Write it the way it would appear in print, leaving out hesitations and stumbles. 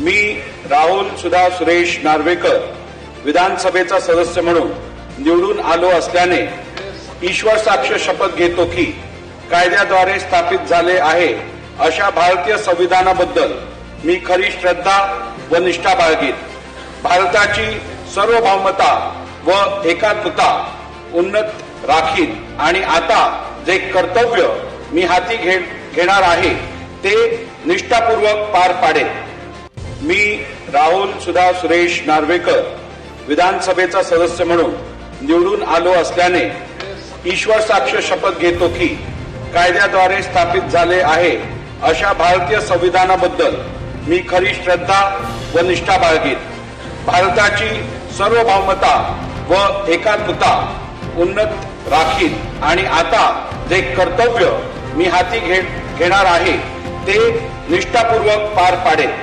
मी राहुल सुधा सुरेश नार्वेकर विधानसभेचा सदस्य म्हणून निवडून आलो असल्याने ईश्वर साक्ष शपथ घेतो की कायद्याद्वारे स्थापित झाले आहे अशा भारतीय संविधानाबद्दल मी खरी श्रद्धा व निष्ठा बाळगीन. भारताची सार्वभौमता व एकात्मता उन्नत राखीन आणि आता जे कर्तव्य मी हाती घेणार आहे ते निष्ठापूर्वक पार पाडेन. मी राहुल सुधा सुरेश नार्वेकर विधानसभेचा सदस्य म्हणून निवडून आलो असल्याने ईश्वर साक्ष शपथ घेतो की कायद्याद्वारे स्थापित झाले आहे अशा भारतीय संविधानाबद्दल मी खरी श्रद्धा व निष्ठा बाळगीन. भारताची सार्वभौमता व एकात्मता उन्नत राखीन आणि आता जे कर्तव्य मी हाती घेणार आहे ते निष्ठापूर्वक पार पाडेन.